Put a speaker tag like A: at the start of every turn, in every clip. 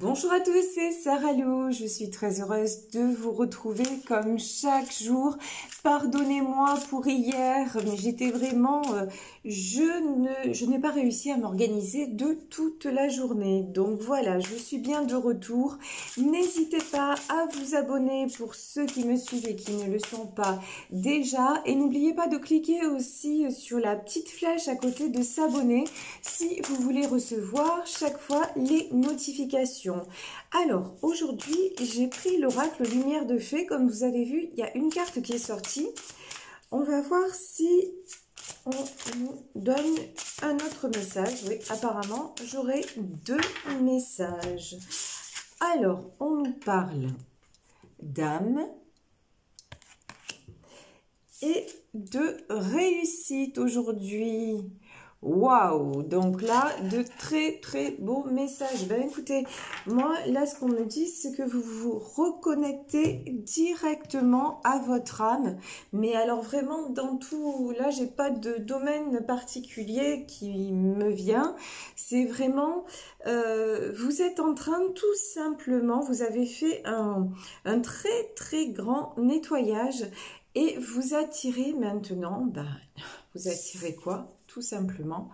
A: Bonjour à tous, c'est Sarah Lou. Je suis très heureuse de vous retrouver comme chaque jour. Pardonnez-moi pour hier, mais j'étais vraiment... je n'ai pas réussi à m'organiser de toute la journée. Donc voilà, je suis bien de retour. N'hésitez pas à vous abonner pour ceux qui me suivent et qui ne le sont pas déjà. Et n'oubliez pas de cliquer aussi sur la petite flèche à côté de s'abonner si vous voulez recevoir chaque fois les notifications. Alors, aujourd'hui, j'ai pris l'oracle Lumière de Fée. Comme vous avez vu, il y a une carte qui est sortie. On va voir si on nous donne un autre message. Oui, apparemment, j'aurai deux messages. Alors, on nous parle d'âme et de réussite aujourd'hui. Waouh! Donc là, de très beaux messages. Ben écoutez, moi, là, ce qu'on me dit, c'est que vous vous reconnectez directement à votre âme. Mais alors vraiment, dans tout, là, j'ai pas de domaine particulier qui me vient. C'est vraiment, vous êtes en train, tout simplement, vous avez fait un très grand nettoyage. Et vous attirez maintenant, vous attirez quoi? Tout simplement,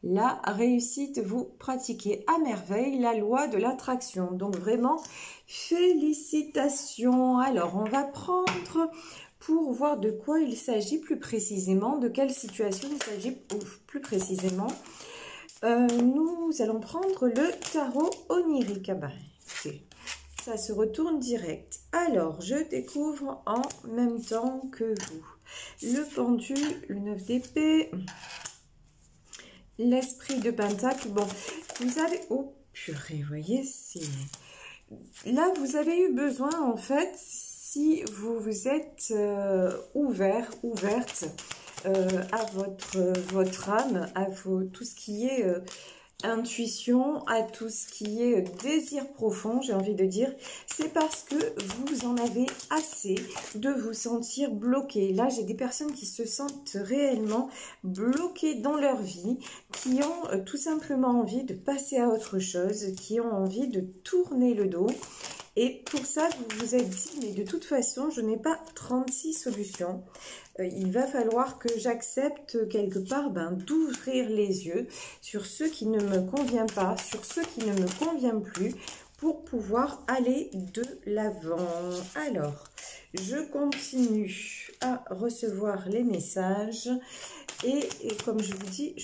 A: la réussite. Vous pratiquez à merveille la loi de l'attraction. Donc vraiment, félicitations. Alors, on va prendre pour voir de quoi il s'agit plus précisément, de quelle situation il s'agit plus précisément. Nous allons prendre le tarot onirique. Écoutez, ça se retourne direct. Alors, je découvre en même temps que vous. Le pendu, le 9 d'épée, l'esprit de pentacle. Bon, vous avez... Oh, purée, vous voyez, c'est... Là, vous avez eu besoin, en fait, si vous vous êtes ouverte à votre âme, à tout ce qui est... intuition, à tout ce qui est désir profond, j'ai envie de dire, c'est parce que vous en avez assez de vous sentir bloqué. Là, j'ai des personnes qui se sentent réellement bloquées dans leur vie, qui ont tout simplement envie de passer à autre chose, qui ont envie de tourner le dos. Et pour ça, vous vous êtes dit, mais de toute façon, je n'ai pas 36 solutions. Il va falloir que j'accepte quelque part d'ouvrir les yeux sur ce qui ne me convient pas, sur ce qui ne me convient plus, pour pouvoir aller de l'avant. Alors, je continue à recevoir les messages. Et comme je vous dis,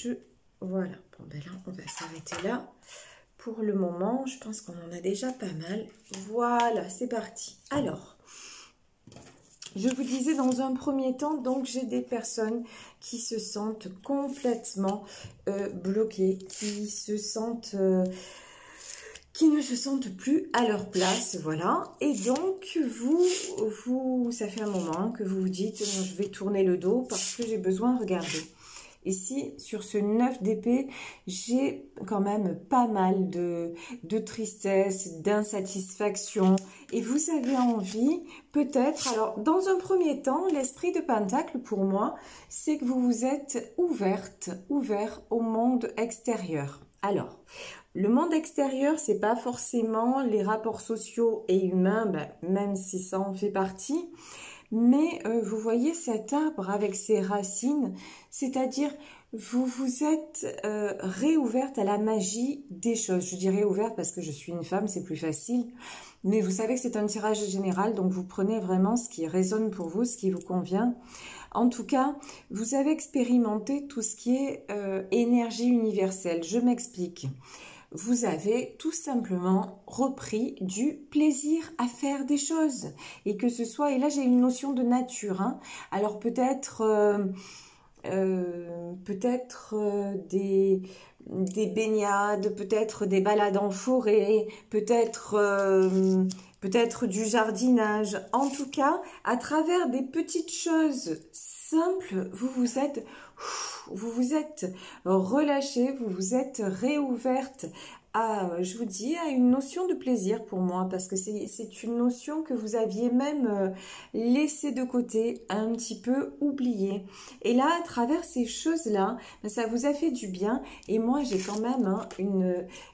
A: voilà, bon ben là, on va s'arrêter là. Pour le moment, je pense qu'on en a déjà pas mal. Voilà, c'est parti. Alors, je vous disais dans un premier temps, donc j'ai des personnes qui se sentent complètement bloquées, qui ne se sentent plus à leur place, voilà. Et donc, ça fait un moment que vous vous dites, je vais tourner le dos parce que j'ai besoin, regardez. Ici, sur ce 9 d'épée, j'ai quand même pas mal de tristesse, d'insatisfaction. Et vous avez envie, peut-être, alors dans un premier temps, l'esprit de pentacle pour moi, c'est que vous vous êtes ouvert au monde extérieur. Alors, le monde extérieur, c'est pas forcément les rapports sociaux et humains, même si ça en fait partie. Mais vous voyez cet arbre avec ses racines, c'est-à-dire vous vous êtes réouverte à la magie des choses. Je dirais ouverte parce que je suis une femme, c'est plus facile. Mais vous savez que c'est un tirage général, donc vous prenez vraiment ce qui résonne pour vous, ce qui vous convient. En tout cas, vous avez expérimenté tout ce qui est énergie universelle. Je m'explique. Vous avez tout simplement repris du plaisir à faire des choses. Et que ce soit, et là j'ai une notion de nature, hein. Alors peut-être des baignades, peut-être des balades en forêt, peut-être du jardinage. En tout cas, à travers des petites choses simples, vous vous êtes relâchée, vous vous êtes réouverte je vous dis, à une notion de plaisir pour moi, parce que c'est une notion que vous aviez même laissée de côté, un petit peu oubliée. Et là, à travers ces choses-là, ben, ça vous a fait du bien. Et moi, j'ai quand même hein,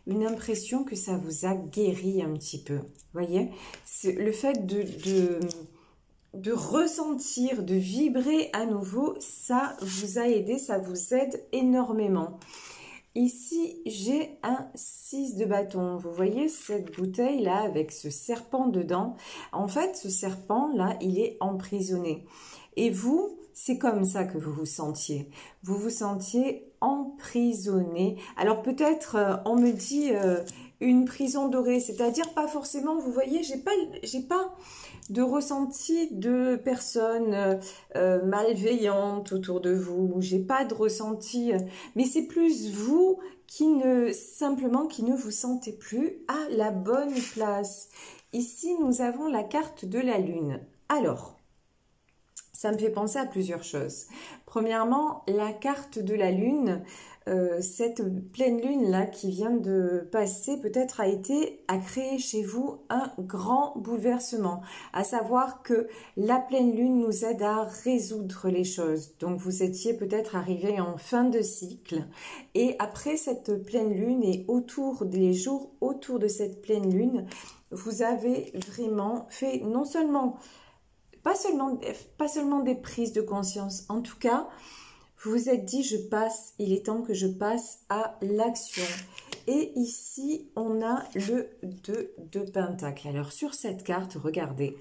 A: une impression que ça vous a guéri un petit peu. Vous voyez, c'est le fait de ressentir, de vibrer à nouveau, ça vous a aidé, ça vous aide énormément. Ici, j'ai un 6 de bâton. Vous voyez cette bouteille-là avec ce serpent dedans. En fait, ce serpent-là, il est emprisonné. Et vous, c'est comme ça que vous vous sentiez. Vous vous sentiez emprisonné. Alors peut-être, on me dit une prison dorée, c'est-à-dire pas forcément, vous voyez, j'ai pas de ressenti de personnes malveillantes autour de vous. J'ai pas de ressenti, mais c'est plus vous simplement qui ne vous sentez plus à la bonne place. Ici, nous avons la carte de la Lune. Alors, ça me fait penser à plusieurs choses. Premièrement, la carte de la Lune, cette pleine Lune-là qui vient de passer, peut-être a créé chez vous un grand bouleversement. À savoir que la pleine Lune nous aide à résoudre les choses. Donc, vous étiez peut-être arrivé en fin de cycle. Et après cette pleine Lune et des jours autour de cette pleine Lune, vous avez vraiment fait non seulement... Pas seulement des prises de conscience. En tout cas, vous vous êtes dit, il est temps que je passe à l'action. Et ici, on a le 2 de Pentacle. Alors, sur cette carte, regardez,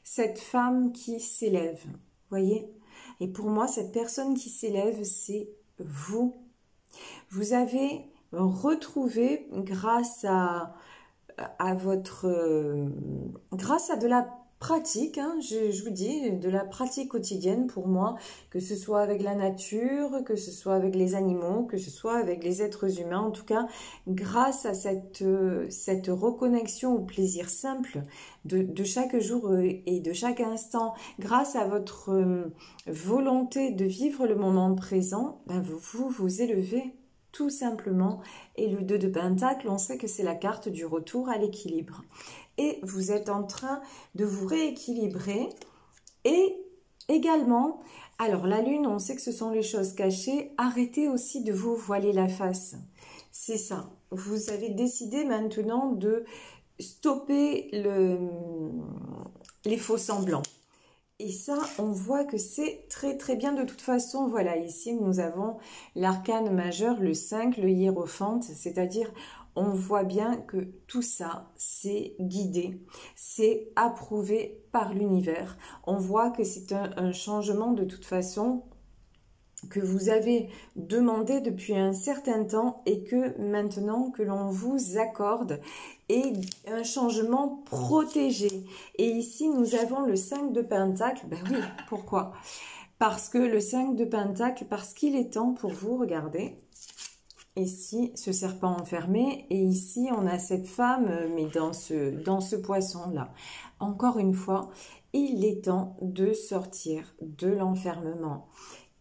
A: cette femme qui s'élève, voyez? Et pour moi, cette personne qui s'élève, c'est vous. Vous avez retrouvé, grâce à de la pratique, hein, je vous dis, de la pratique quotidienne pour moi, que ce soit avec la nature, que ce soit avec les animaux, que ce soit avec les êtres humains, en tout cas, grâce à cette reconnexion au plaisir simple de chaque jour et de chaque instant, grâce à votre volonté de vivre le moment présent, ben vous élevez tout simplement. Et le 2 de Pentacle, on sait que c'est la carte du retour à l'équilibre. Et vous êtes en train de vous rééquilibrer. Et également, alors la Lune, on sait que ce sont les choses cachées. Arrêtez aussi de vous voiler la face. C'est ça. Vous avez décidé maintenant de stopper les faux semblants. Et ça, on voit que c'est très très bien de toute façon. Voilà, ici nous avons l'arcane majeur, le 5, le hiérophante, c'est-à-dire on voit bien que tout ça, c'est guidé, c'est approuvé par l'univers. On voit que c'est un changement de toute façon que vous avez demandé depuis un certain temps et que maintenant que l'on vous accorde est un changement protégé. Et ici, nous avons le 5 de Pentacle. Ben oui, pourquoi? Parce que le 5 de Pentacle, parce qu'il est temps pour vous, regardez, ici, ce serpent enfermé, et ici, on a cette femme, mais dans ce poisson-là. Encore une fois, il est temps de sortir de l'enfermement.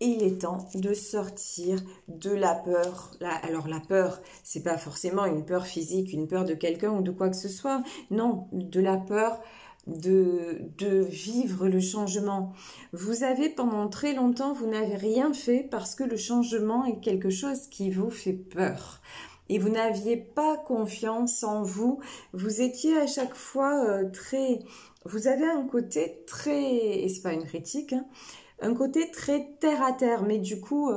A: Il est temps de sortir de la peur. Alors la peur, c'est pas forcément une peur physique, une peur de quelqu'un ou de quoi que ce soit. Non, de la peur de vivre le changement. Vous avez pendant très longtemps, vous n'avez rien fait parce que le changement est quelque chose qui vous fait peur. Et vous n'aviez pas confiance en vous. Vous étiez à chaque fois Vous avez un côté très... Et c'est pas une critique, hein, un côté très terre à terre, mais du coup,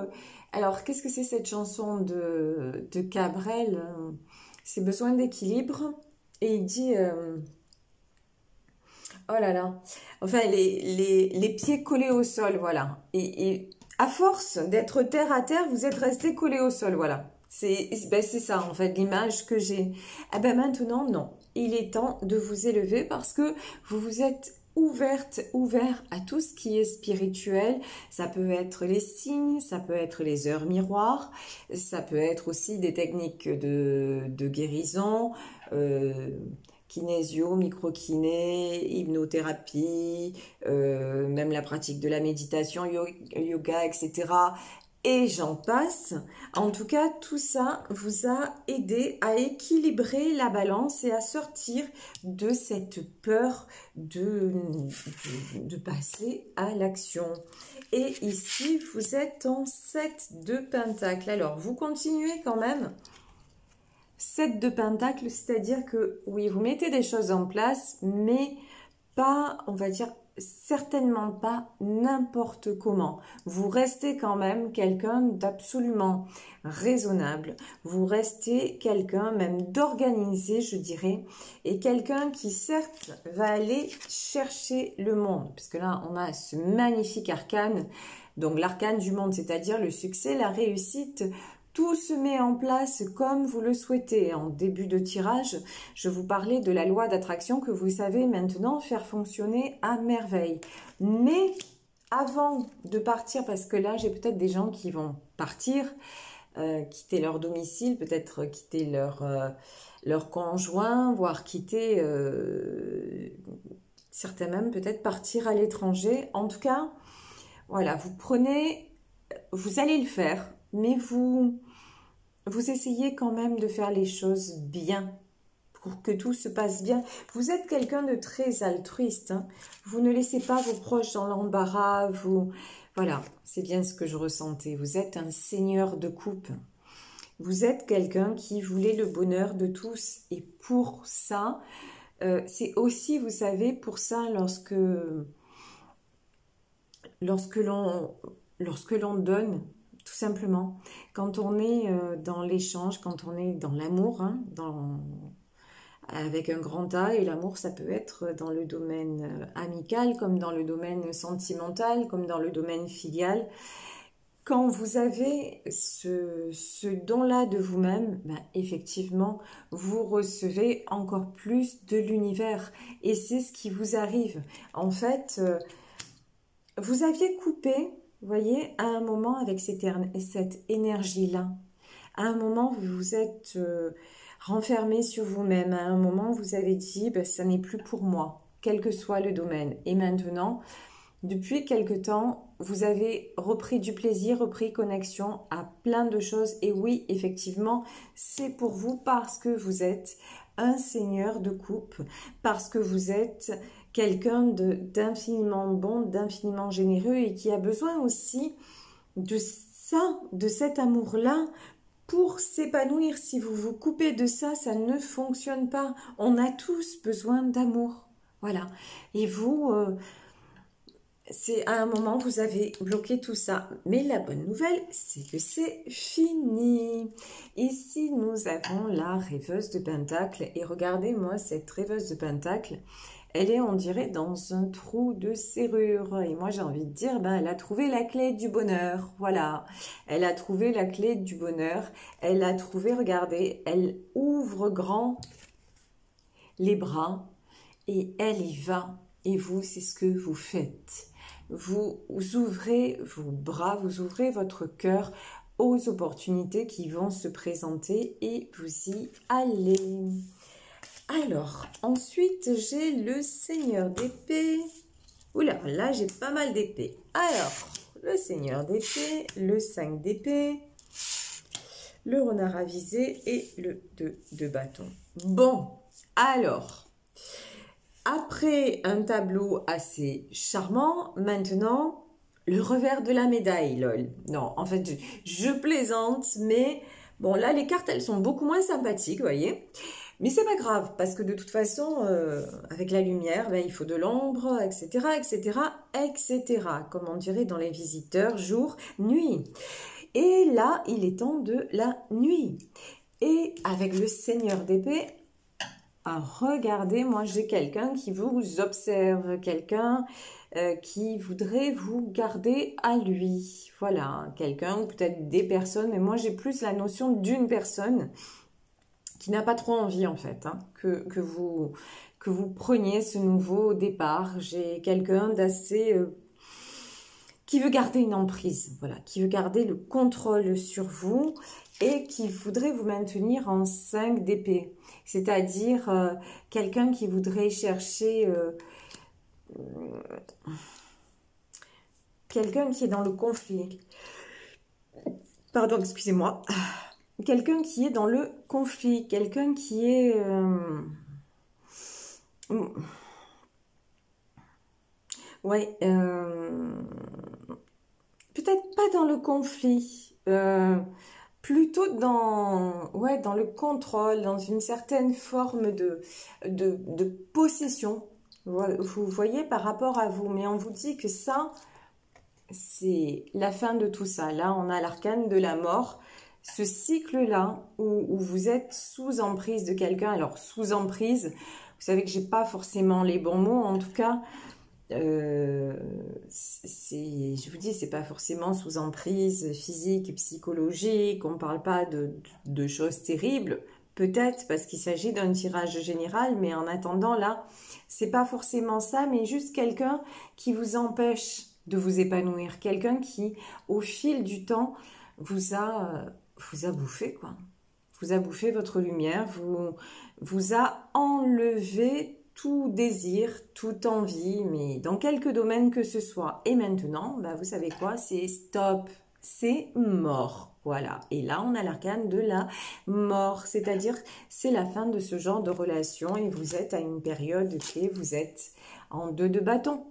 A: alors qu'est-ce que c'est cette chanson de Cabrel, c'est besoin d'équilibre, et il dit, oh là là, enfin les pieds collés au sol, voilà, et à force d'être terre à terre, vous êtes resté collé au sol, voilà, c'est ça en fait l'image que j'ai. Eh ben maintenant non, il est temps de vous élever parce que vous vous êtes ouvert à tout ce qui est spirituel. Ça peut être les signes, ça peut être les heures miroirs, ça peut être aussi des techniques de guérison, kinésio, microkiné, hypnothérapie, même la pratique de la méditation, yoga, etc. et j'en passe. En tout cas, tout ça vous a aidé à équilibrer la balance et à sortir de cette peur de passer à l'action. Et ici, vous êtes en 7 de Pentacle. Alors, vous continuez quand même. 7 de Pentacle, c'est-à-dire que, oui, vous mettez des choses en place, mais pas, on va dire, certainement pas n'importe comment. Vous restez quand même quelqu'un d'absolument raisonnable. Vous restez quelqu'un même d'organisé, je dirais, et quelqu'un qui certes va aller chercher le monde. Parce que là, on a ce magnifique arcane. Donc l'arcane du monde, c'est-à-dire le succès, la réussite. Tout se met en place comme vous le souhaitez. En début de tirage, je vous parlais de la loi d'attraction que vous savez maintenant faire fonctionner à merveille. Mais avant de partir, parce que là, j'ai peut-être des gens qui vont partir, quitter leur domicile, peut-être quitter leur conjoint, voire quitter, certains même peut-être partir à l'étranger. En tout cas, voilà, vous allez le faire, mais vous essayez quand même de faire les choses bien, pour que tout se passe bien. Vous êtes quelqu'un de très altruiste, hein. Vous ne laissez pas vos proches dans l'embarras, voilà, c'est bien ce que je ressentais. Vous êtes un seigneur de coupe. Vous êtes quelqu'un qui voulait le bonheur de tous. Et pour ça, c'est aussi, vous savez, pour ça, lorsque l'on donne, tout simplement, quand on est dans l'échange, quand on est dans l'amour, hein, avec un grand A, et l'amour, ça peut être dans le domaine amical, comme dans le domaine sentimental, comme dans le domaine filial. Quand vous avez ce don-là de vous-même, ben, effectivement, vous recevez encore plus de l'univers. Et c'est ce qui vous arrive. En fait, vous aviez coupé, vous voyez, à un moment avec cette énergie-là. À un moment, vous vous êtes renfermé sur vous-même. À un moment, vous avez dit, ben, ça n'est plus pour moi, quel que soit le domaine. Et maintenant, depuis quelque temps, vous avez repris du plaisir, repris connexion à plein de choses. Et oui, effectivement, c'est pour vous parce que vous êtes un seigneur de coupe, parce que vous êtes quelqu'un d'infiniment bon, d'infiniment généreux et qui a besoin aussi de ça, de cet amour-là pour s'épanouir. Si vous vous coupez de ça, ça ne fonctionne pas. On a tous besoin d'amour. Voilà. Et vous, c'est à un moment, vous avez bloqué tout ça. Mais la bonne nouvelle, c'est que c'est fini. Ici, nous avons la rêveuse de Pentacle. Et regardez-moi, cette rêveuse de Pentacle, elle est, on dirait, dans un trou de serrure. Et moi, j'ai envie de dire, ben, elle a trouvé la clé du bonheur. Voilà. Elle a trouvé la clé du bonheur. Elle a trouvé, regardez, elle ouvre grand les bras et elle y va. Et vous, c'est ce que vous faites. Vous ouvrez vos bras, vous ouvrez votre cœur aux opportunités qui vont se présenter et vous y allez. Alors, ensuite, j'ai le Seigneur d'épée. Oula, là, j'ai pas mal d'épées. Alors, le Seigneur d'épée, le 5 d'épée, le renard avisé et le 2 de bâton. Bon, alors, après un tableau assez charmant, maintenant, le revers de la médaille, lol. Non, en fait, je plaisante, mais bon, là, les cartes, elles sont beaucoup moins sympathiques, vous voyez. Mais c'est pas grave, parce que de toute façon, avec la lumière, ben, il faut de l'ombre, etc., etc., etc., comme on dirait dans les visiteurs, jour, nuit. Et là, il est temps de la nuit. Et avec le Seigneur d'épée, regardez, moi j'ai quelqu'un qui vous observe, quelqu'un qui voudrait vous garder à lui. Voilà, quelqu'un ou peut-être des personnes, mais moi j'ai plus la notion d'une personne qui n'a pas trop envie en fait, hein, que vous preniez ce nouveau départ. J'ai quelqu'un d'assez qui veut garder une emprise, voilà, qui veut garder le contrôle sur vous et qui voudrait vous maintenir en 5 d'épée. C'est-à-dire quelqu'un qui voudrait chercher quelqu'un qui est dans le conflit. Pardon, excusez-moi. Quelqu'un qui est dans le conflit, quelqu'un qui est... ouais, peut-être pas dans le conflit, plutôt dans, ouais, dans le contrôle, dans une certaine forme de possession. Vous voyez par rapport à vous, mais on vous dit que ça, c'est la fin de tout ça. Là, on a l'arcane de la mort. Ce cycle-là, où vous êtes sous emprise de quelqu'un, alors sous emprise, vous savez que j'ai pas forcément les bons mots, en tout cas, je vous dis, c'est pas forcément sous emprise physique, psychologique, on parle pas de choses terribles, peut-être parce qu'il s'agit d'un tirage général, mais en attendant là, c'est pas forcément ça, mais juste quelqu'un qui vous empêche de vous épanouir, quelqu'un qui, au fil du temps, vous a bouffé, quoi. Vous a bouffé votre lumière, vous a enlevé tout désir, toute envie, mais dans quelque domaine que ce soit. Et maintenant, bah, vous savez quoi? C'est stop, c'est mort. Voilà. Et là, on a l'arcane de la mort, c'est-à-dire c'est la fin de ce genre de relation et vous êtes à une période clé, vous êtes en 2 de bâton.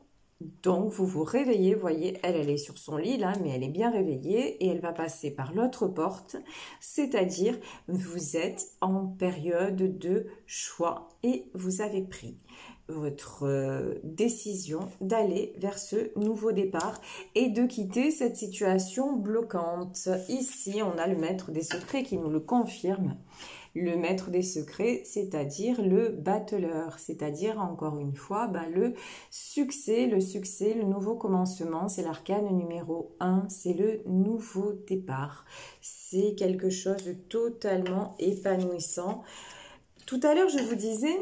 A: Donc, vous vous réveillez, vous voyez, elle est sur son lit là, mais elle est bien réveillée et elle va passer par l'autre porte, c'est-à-dire vous êtes en période de choix et vous avez pris votre décision d'aller vers ce nouveau départ et de quitter cette situation bloquante. Ici, on a le maître des secrets qui nous le confirme. Le maître des secrets, c'est-à-dire le battleur, c'est-à-dire encore une fois le succès, le nouveau commencement, c'est l'arcane numéro 1, c'est le nouveau départ. C'est quelque chose de totalement épanouissant. Tout à l'heure, je vous disais,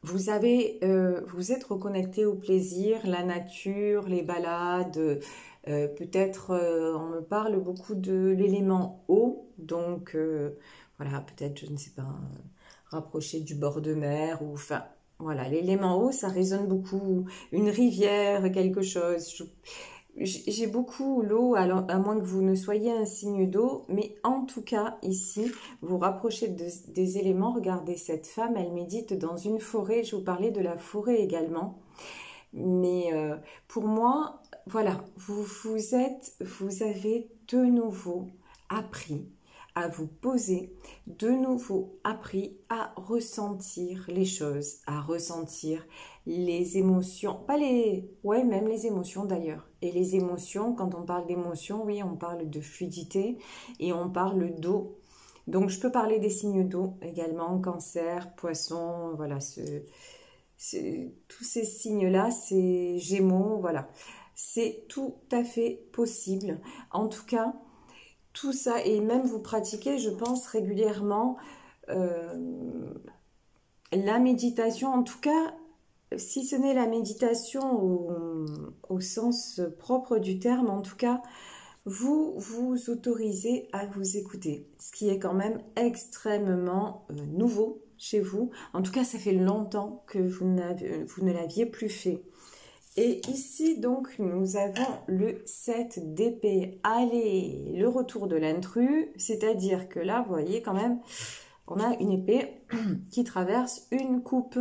A: vous êtes reconnecté au plaisir, la nature, les balades, peut-être on me parle beaucoup de l'élément eau, donc voilà, peut-être, je ne sais pas, rapproché du bord de mer, ou enfin, voilà, l'élément eau, ça résonne beaucoup, une rivière, quelque chose. J'ai beaucoup l'eau, à moins que vous ne soyez un signe d'eau, mais en tout cas, ici, vous rapprochez des éléments. Regardez, cette femme, elle médite dans une forêt. Je vous parlais de la forêt également. Mais pour moi, voilà, vous avez de nouveau appris à vous poser, de nouveau appris à ressentir les choses, à ressentir les émotions, pas les, ouais, même les émotions d'ailleurs. Et les émotions, quand on parle d'émotions, oui, on parle de fluidité et on parle d'eau. Donc, je peux parler des signes d'eau également, cancer, poisson, voilà, tous ces signes-là, c'est Gémeaux, voilà. C'est tout à fait possible. En tout cas, tout ça, et même vous pratiquez, je pense, régulièrement la méditation, en tout cas, si ce n'est la méditation au sens propre du terme, en tout cas, vous vous autorisez à vous écouter, ce qui est quand même extrêmement nouveau chez vous. En tout cas, ça fait longtemps que vous ne l'aviez plus fait. Et ici, donc, nous avons le 7 d'épée. Allez, le retour de l'intrus, c'est-à-dire que là, vous voyez quand même, on a une épée qui traverse une coupe.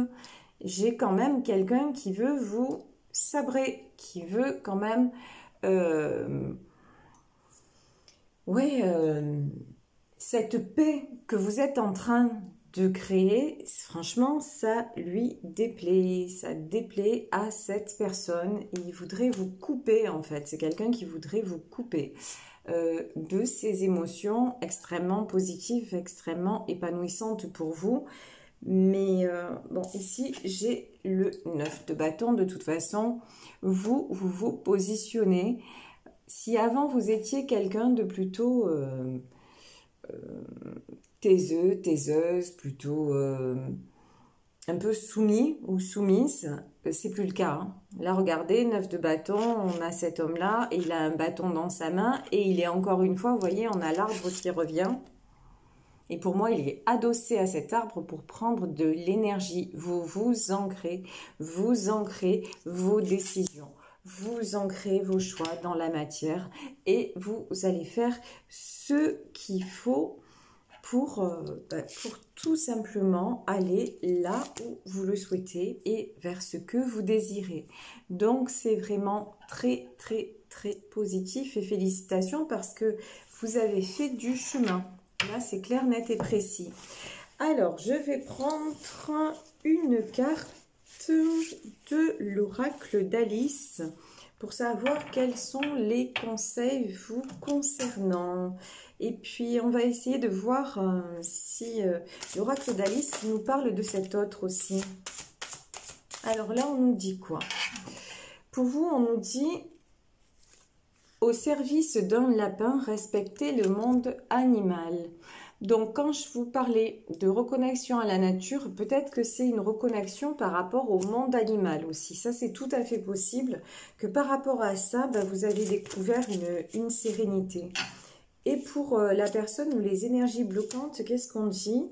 A: J'ai quand même quelqu'un qui veut vous sabrer, qui veut quand même... cette paix que vous êtes en train de créer, franchement, ça lui déplaît. Ça déplaît à cette personne. Il voudrait vous couper, en fait. C'est quelqu'un qui voudrait vous couper de ces émotions extrêmement positives, extrêmement épanouissantes pour vous. Mais bon, ici, j'ai le 9 de bâton. De toute façon, vous positionnez. Si avant, vous étiez quelqu'un de plutôt... taiseux, taiseuse, plutôt un peu soumis ou soumise, c'est plus le cas. Hein. Là, regardez, 9 de bâton, on a cet homme-là, et il a un bâton dans sa main, et il est encore une fois, vous voyez, on a l'arbre qui revient. Et pour moi, il est adossé à cet arbre pour prendre de l'énergie. Vous ancrez vos décisions, vous ancrez vos choix dans la matière et vous allez faire ce qu'il faut pour tout simplement aller là où vous le souhaitez et vers ce que vous désirez. Donc, c'est vraiment très, très, très positif et félicitations parce que vous avez fait du chemin. Là, c'est clair, net et précis. Alors, je vais prendre une carte de l'oracle d'Alice pour savoir quels sont les conseils vous concernant. Et puis, on va essayer de voir si l'oracle d'Alice nous parle de cet autre aussi. Alors là, on nous dit quoi? Pour vous, on nous dit « Au service d'un lapin, respectez le monde animal ». Donc, quand je vous parlais de reconnexion à la nature, peut-être que c'est une reconnexion par rapport au monde animal aussi. Ça, c'est tout à fait possible que par rapport à ça, vous avez découvert une sérénité. Et pour la personne ou les énergies bloquantes, qu'est-ce qu'on dit?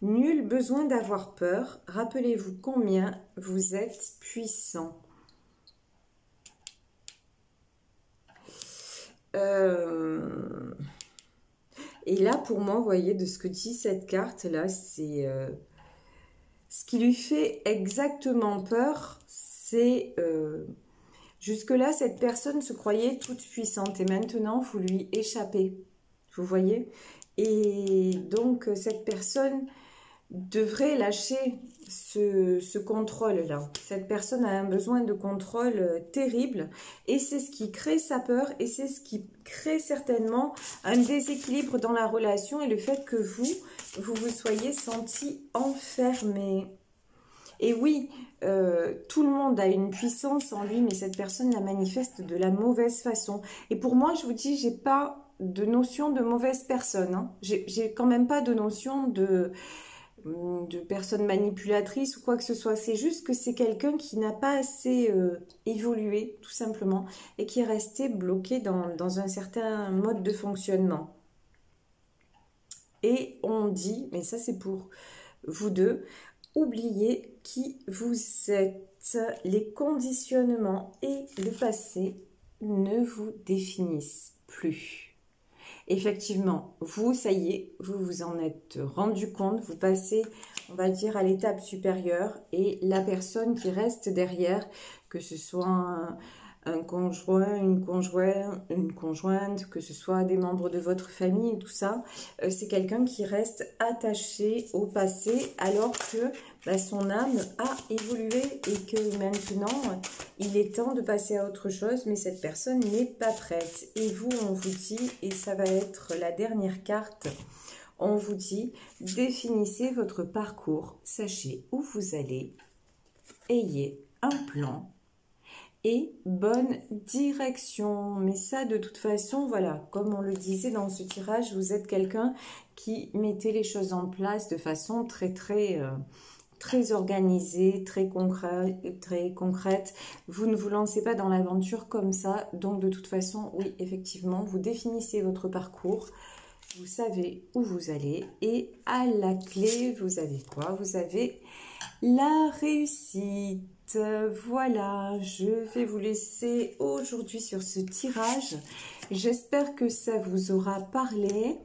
A: Nul besoin d'avoir peur. Rappelez-vous combien vous êtes puissant. Et là, pour moi, vous voyez, de ce que dit cette carte-là, c'est ce qui lui fait exactement peur, c'est jusque-là, cette personne se croyait toute puissante et maintenant, vous lui échappez. Vous voyez? Et donc, cette personne devrait lâcher ce contrôle-là. Cette personne a un besoin de contrôle terrible et c'est ce qui crée sa peur et c'est ce qui crée certainement un déséquilibre dans la relation et le fait que vous vous soyez senti enfermé. Et oui, tout le monde a une puissance en lui, mais cette personne la manifeste de la mauvaise façon. Et pour moi, je vous dis, j'ai pas de notion de mauvaise personne. Hein. J'ai quand même pas de notion de personne manipulatrice ou quoi que ce soit. C'est juste que c'est quelqu'un qui n'a pas assez évolué, tout simplement, et qui est resté bloqué dans un certain mode de fonctionnement. Et on dit, mais ça c'est pour vous deux, oubliez qui vous êtes. Les conditionnements et le passé ne vous définissent plus. Effectivement, vous, ça y est, vous vous en êtes rendu compte, vous passez, on va dire, à l'étape supérieure et la personne qui reste derrière, que ce soit un conjoint, une conjointe, que ce soit des membres de votre famille et tout ça, c'est quelqu'un qui reste attaché au passé alors que son âme a évolué et que maintenant, il est temps de passer à autre chose, mais cette personne n'est pas prête. Et vous, on vous dit, et ça va être la dernière carte, on vous dit, définissez votre parcours, sachez où vous allez, ayez un plan et bonne direction. Mais ça, de toute façon, voilà, comme on le disait dans ce tirage, vous êtes quelqu'un qui mettait les choses en place de façon très organisée, très concrète. Vous ne vous lancez pas dans l'aventure comme ça. Donc, de toute façon, oui, effectivement, vous définissez votre parcours. Vous savez où vous allez. Et à la clé, vous avez quoi? Vous avez la réussite. Voilà, je vais vous laisser aujourd'hui sur ce tirage. J'espère que ça vous aura parlé.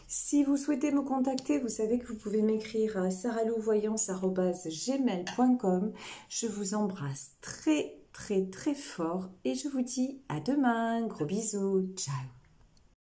A: Si vous souhaitez me contacter, vous savez que vous pouvez m'écrire à saralouvoyance@gmail.com. Je vous embrasse très fort et je vous dis à demain. Gros bisous. Ciao.